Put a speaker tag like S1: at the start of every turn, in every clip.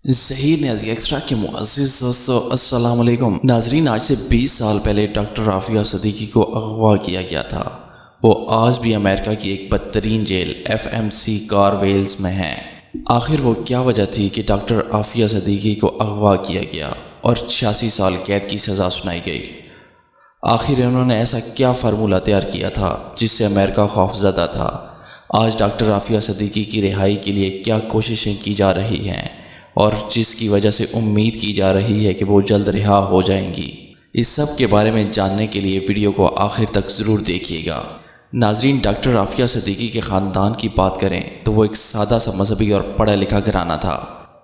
S1: ظہیر نیازی extra کے معزز دوستو السلام علیکم ناظرین، آج سے 20 سال پہلے ڈاکٹر رافیہ صدیقی کو اغوا کیا گیا تھا۔ وہ آج بھی امریکہ کی ایک بدترین جیل FMC کارویلز میں ہیں۔ آخر وہ کیا وجہ تھی کہ ڈاکٹر رافیہ صدیقی کو اغوا کیا گیا اور 86 سال قید کی سزا سنائی گئی؟ آخر انہوں نے ایسا کیا فارمولہ تیار کیا تھا جس سے امریکہ خوفزدہ تھا؟ آج ڈاکٹر رافیہ صدیقی کی رہائی کے لیے کیا کوششیں کی جا رہی ہیں اور جس کی وجہ سے امید کی جا رہی ہے کہ وہ جلد رہا ہو جائیں گی؟ اس سب کے بارے میں جاننے کے لیے ویڈیو کو آخر تک ضرور دیکھیے گا۔ ناظرین، ڈاکٹر رافیہ صدیقی کے خاندان کی بات کریں تو وہ ایک سادہ سا مذہبی اور پڑھا لکھا گھرانہ تھا۔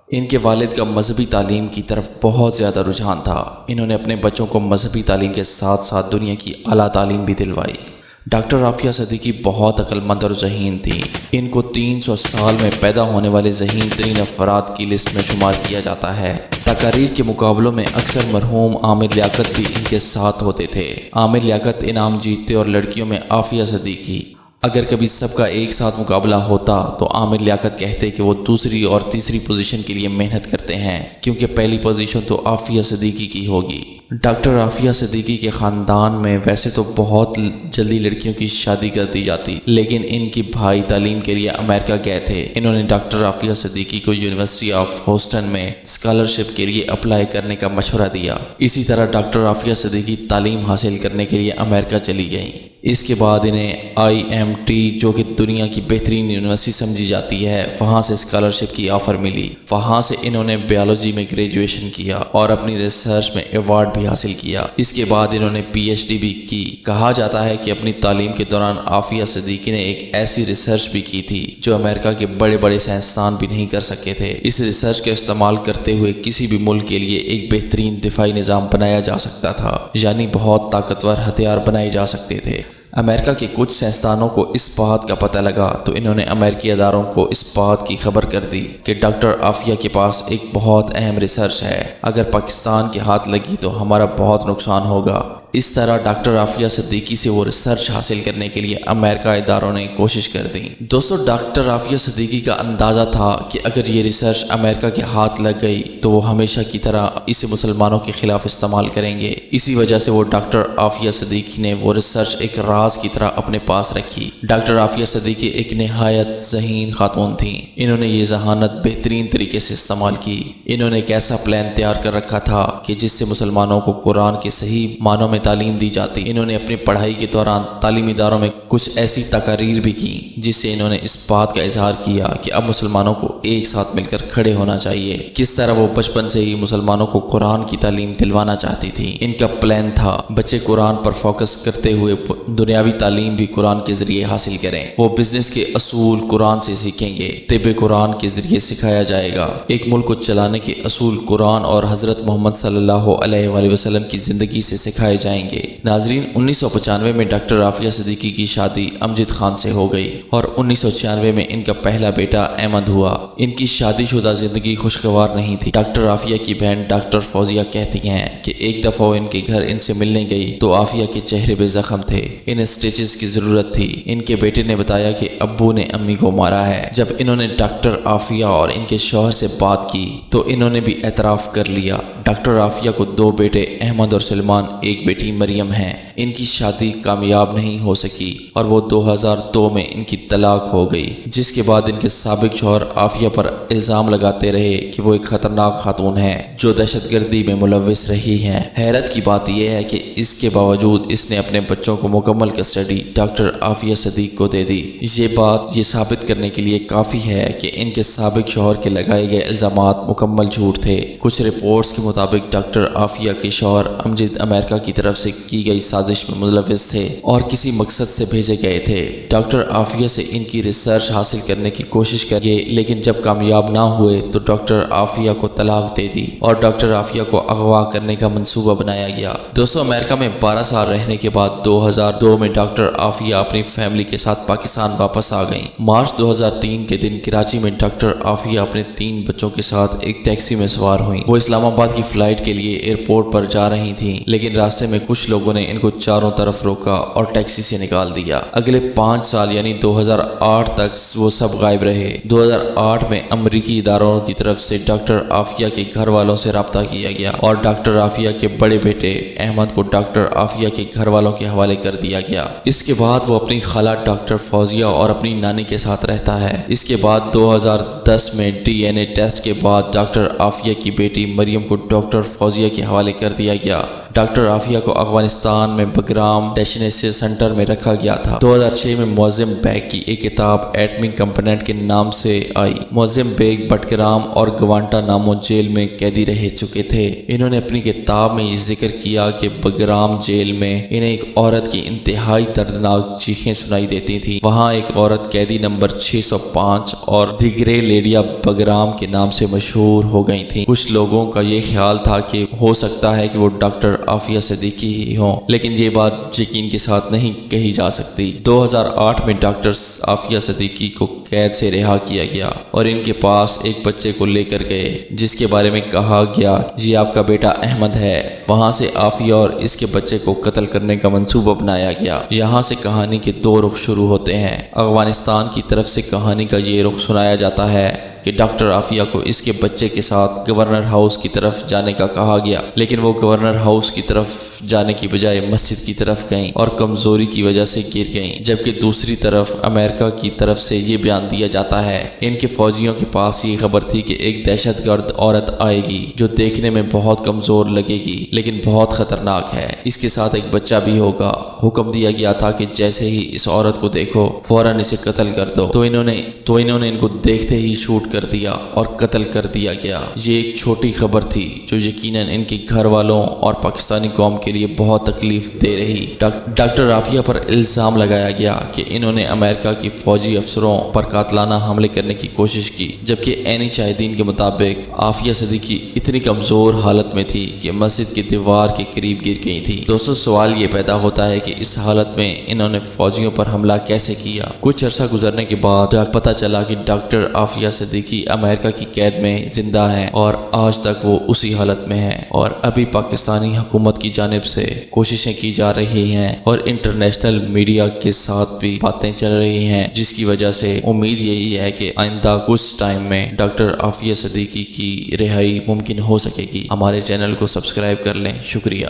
S1: ان کے والد کا مذہبی تعلیم کی طرف بہت زیادہ رجحان تھا۔ انہوں نے اپنے بچوں کو مذہبی تعلیم کے ساتھ ساتھ دنیا کی اعلیٰ تعلیم بھی دلوائی۔ ڈاکٹر رافیہ صدیقی بہت عقل مند اور ذہین تھی۔ ان کو 300 سال میں پیدا ہونے والے ذہین ترین افراد کی لسٹ میں شمار کیا جاتا ہے۔ تقاریر کے مقابلوں میں اکثر مرحوم عامر لیاقت بھی ان کے ساتھ ہوتے تھے۔ عامر لیاقت انعام جیتتے اور لڑکیوں میں عافیہ صدیقی۔ اگر کبھی سب کا ایک ساتھ مقابلہ ہوتا تو عامر لیاقت کہتے کہ وہ دوسری اور تیسری پوزیشن کے لیے محنت کرتے ہیں کیونکہ پہلی پوزیشن تو عافیہ صدیقی کی ہوگی۔ ڈاکٹر رافیہ صدیقی کے خاندان میں ویسے تو بہت جلدی لڑکیوں کی شادی کر دی جاتی، لیکن ان کی بھائی تعلیم کے لیے امریکہ گئے تھے۔ انہوں نے ڈاکٹر رافیہ صدیقی کو یونیورسٹی آف ہیوسٹن میں اسکالرشپ کے لیے اپلائی کرنے کا مشورہ دیا۔ اسی طرح ڈاکٹر رافیہ صدیقی تعلیم حاصل کرنے کے لیے امریکہ چلی گئیں۔ اس کے بعد انہیں IMT، جو کہ دنیا کی بہترین یونیورسٹی سمجھی جاتی ہے، وہاں سے اسکالرشپ کی آفر ملی۔ وہاں سے انہوں نے بیالوجی میں گریجویشن کیا اور اپنی ریسرچ میں ایوارڈ بھی حاصل کیا۔ اس کے بعد انہوں نے PhD بھی کی۔ کہا جاتا ہے کہ اپنی تعلیم کے دوران عافیہ صدیقی نے ایک ایسی ریسرچ بھی کی تھی جو امریکہ کے بڑے بڑے سائنسدان بھی نہیں کر سکے تھے۔ اس ریسرچ کا استعمال کرتے ہوئے کسی بھی ملک کے لیے ایک بہترین دفاعی نظام بنایا جا سکتا تھا، یعنی بہت طاقتور ہتھیار بنائے جا سکتے تھے۔ امریکہ کے کچھ سائنسدانوں کو اس بات کا پتہ لگا تو انہوں نے امریکی اداروں کو اس بات کی خبر کر دی کہ ڈاکٹر عافیہ کے پاس ایک بہت اہم ریسرچ ہے، اگر پاکستان کے ہاتھ لگی تو ہمارا بہت نقصان ہوگا۔ اس طرح ڈاکٹر عافیہ صدیقی سے وہ ریسرچ حاصل کرنے کے لیے امریکہ اداروں نے کوشش کر دی۔ دوستو، ڈاکٹر عافیہ صدیقی کا اندازہ تھا کہ اگر یہ ریسرچ امریکہ کے ہاتھ لگ گئی تو وہ ہمیشہ کی طرح اسے مسلمانوں کے خلاف استعمال کریں گے۔ اسی وجہ سے وہ ڈاکٹر عافیہ صدیقی نے وہ ریسرچ ایک راز کی طرح اپنے پاس رکھی۔ ڈاکٹر عافیہ صدیقی ایک نہایت ذہین خاتون تھیں۔ انہوں نے یہ ذہانت بہترین طریقے سے استعمال کی۔ انہوں نے ایک ایسا پلان تیار کر رکھا تھا کہ جس سے مسلمانوں کو قرآن کے صحیح معنوں میں تعلیم دی جاتی۔ انہوں نے اپنی پڑھائی کے دوران تعلیمی اداروں میں کچھ ایسی تقاریر بھی کی جس سے انہوں نے اس بات کا اظہار کیا کہ اب مسلمانوں کو ایک ساتھ مل کر کھڑے ہونا چاہیے۔ کس طرح وہ بچپن سے ہی مسلمانوں کو قرآن کی تعلیم دلوانا چاہتی تھی۔ ان کا پلان تھا بچے قرآن پر فوکس کرتے ہوئے دنیاوی تعلیم بھی قرآن کے ذریعے حاصل کریں۔ وہ بزنس کے اصول قرآن سے سیکھیں گے، طب قرآن کے ذریعے سکھایا جائے گا۔ ایک ملک کو چلانے کے اصول قرآن اور حضرت محمد صلی اللہ علیہ وآلہ وسلم کی زندگی سے سکھائے جائیں گے۔ ناظرین، 1995 میں ڈاکٹر رافیہ صدیقی کی شادی امجد خان سے ہو گئی اور 1996 میں ان کا پہلا بیٹا احمد ہوا۔ ان کی شادی شدہ زندگی خوشگوار نہیں تھی۔ ڈاکٹر رافیہ کی بہن ڈاکٹر فوزیہ کہتی ہیں کہ ایک دفعہ وہ ان کے گھر ان سے ملنے گئی تو عافیہ کے چہرے پہ زخم تھے، انہیں سٹیچز کی ضرورت تھی۔ ان کے بیٹے نے بتایا کہ ابو نے امی کو مارا ہے۔ جب انہوں نے ڈاکٹر عافیہ اور ان کے شوہر سے بات کی تو انہوں نے بھی اعتراف کر لیا۔ ڈاکٹر عافیہ کو 2 بیٹے احمد اور سلمان، ایک بیٹی مریم ہیں۔ ان کی شادی کامیاب نہیں ہو سکی اور وہ 2002 میں ان کی طلاق ہو گئی، جس کے بعد ان کے سابق شوہر عافیہ پر الزام لگاتے رہے کہ وہ ایک خطرناک خاتون ہے جو دہشت گردی میں ملوث رہی ہے۔ حیرت کی بات یہ ہے کہ اس کے باوجود اس نے اپنے بچوں کو مکمل کسٹڈی ڈاکٹر عافیہ صدیق کو دے دی۔ یہ بات یہ ثابت کرنے کے لیے کافی ہے کہ ان کے سابق شوہر کے لگائے گئے الزامات مکمل جھوٹ تھے۔ کچھ رپورٹس کے مطابق ڈاکٹر عافیہ کے شوہر امجد امریکہ کی طرف سے کی گئی سازش میں ملوث تھے اور کسی مقصد سے بھیجے گئے تھے۔ ڈاکٹر عافیہ سے ان کی ریسرچ حاصل کرنے کی کوشش کری، لیکن جب کامیاب نہ ہوئے تو ڈاکٹر عافیہ کو طلاق دے دی اور ڈاکٹر عافیہ کو اغوا کرنے کا منصوبہ بنایا گیا۔ دوستو، امریکہ میں 12 سال رہنے کے بعد 2002 میں ڈاکٹر عافیہ اپنی فیملی کے ساتھ پاکستان واپس آ گئیں۔ مارچ 2003 کے دن کراچی میں ڈاکٹر عافیہ اپنے 3 بچوں کے ساتھ ایک ٹیکسی میں سوار ہوئیں۔ وہ اسلام آباد کی فلائٹ کے لیے ایئرپورٹ پر جا رہی تھیں، لیکن راستے میں کچھ لوگوں نے ان کو کو چاروں طرف روکا اور ٹیکسی سے نکال دیا۔ اگلے 5 سال یعنی 2008 تک وہ سب غائب رہے۔ 2008 میں امریکی اداروں کی طرف سے ڈاکٹر عافیہ کے گھر والوں سے رابطہ کیا گیا اور ڈاکٹر عافیہ کے بڑے بیٹے احمد کو ڈاکٹر عافیہ کے گھر والوں کے حوالے کر دیا گیا۔ اس کے بعد وہ اپنی خالہ ڈاکٹر فوزیہ اور اپنی نانی کے ساتھ رہتا ہے۔ اس کے بعد 2010 میں DNA ٹیسٹ کے بعد ڈاکٹر عافیہ کی بیٹی مریم کو ڈاکٹر فوزیہ کے حوالے کر دیا گیا۔ ڈاکٹر عافیہ کو افغانستان میں بگرام ڈیٹینشن سینٹر میں رکھا گیا تھا۔ 2006 میں معظم بیگ کی ایک کتاب ایٹمک کمپوننٹ کے نام سے آئی۔ معظم بیگ بٹگرام اور گوانٹا نامو جیل میں قیدی رہ چکے تھے۔ انہوں نے اپنی کتاب میں یہ ذکر کیا کہ بگرام جیل میں انہیں ایک عورت کی انتہائی دردناک چیخیں سنائی دیتی تھیں۔ وہاں ایک عورت قیدی نمبر 605 اور دی گرے لیڈیا بگرام کے نام سے مشہور ہو گئی تھیں۔ کچھ لوگوں کا یہ خیال تھا کہ ہو سکتا ہے کہ وہ ڈاکٹر عافیہ صدیقی ہی ہوں، لیکن یہ بات یقین کے ساتھ نہیں کہی جا سکتی۔ 2008 میں ڈاکٹر عافیہ صدیقی کو قید سے رہا کیا گیا اور ان کے پاس ایک بچے کو لے کر گئے جس کے بارے میں کہا گیا یہ آپ کا بیٹا احمد ہے۔ وہاں سے عافیہ اور اس کے بچے کو قتل کرنے کا منصوبہ بنایا گیا۔ یہاں سے کہانی کے 2 رخ شروع ہوتے ہیں۔ افغانستان کی طرف سے کہانی کا یہ رخ سنایا جاتا ہے کہ ڈاکٹر عافیہ کو اس کے بچے کے ساتھ گورنر ہاؤس کی طرف جانے کا کہا گیا، لیکن وہ گورنر ہاؤس کی طرف جانے کی بجائے مسجد کی طرف گئیں اور کمزوری کی وجہ سے گر گئیں۔ جبکہ دوسری طرف امریکہ کی طرف سے یہ بیان دیا جاتا ہے ان کے فوجیوں کے پاس یہ خبر تھی کہ ایک دہشت گرد عورت آئے گی جو دیکھنے میں بہت کمزور لگے گی لیکن بہت خطرناک ہے، اس کے ساتھ ایک بچہ بھی ہوگا۔ حکم دیا گیا تھا کہ جیسے ہی اس عورت کو دیکھو فوراً اسے قتل کر دو۔ تو انہوں نے ان کو دیکھتے ہی شوٹ کر دیا اور قتل کر دیا گیا۔ یہ ایک چھوٹی خبر تھی جو یقیناً ان کے گھر والوں اور پاکستانی قوم کے لیے بہت تکلیف دے رہی۔ ڈاکٹر عافیہ پر الزام لگایا گیا کہ انہوں نے امریکہ کی فوجی افسروں پر قاتلانہ حملے کرنے کی کوشش کی، جبکہ عینی شاہدین کے مطابق عافیہ صدیقی اتنی کمزور حالت میں تھی کہ مسجد کی دیوار کے قریب گر گئی تھی۔ دوستو سوال یہ پیدا ہوتا ہے کہ اس حالت میں انہوں نے فوجیوں پر حملہ کیسے کیا؟ کچھ عرصہ گزرنے کے بعد پتہ چلا کہ ڈاکٹر عافیہ صدیقی امریکہ کی قید میں زندہ ہیں اور آج تک وہ اسی حالت میں ہیں، اور ابھی پاکستانی حکومت کی جانب سے کوششیں کی جا رہی ہیں اور انٹرنیشنل میڈیا کے ساتھ بھی باتیں چل رہی ہیں، جس کی وجہ سے امید یہی ہے کہ آئندہ کچھ ٹائم میں ڈاکٹر عافیہ صدیقی کی رہائی ممکن ہو سکے گی۔ ہمارے چینل کو سبسکرائب کر لیں۔ شکریہ۔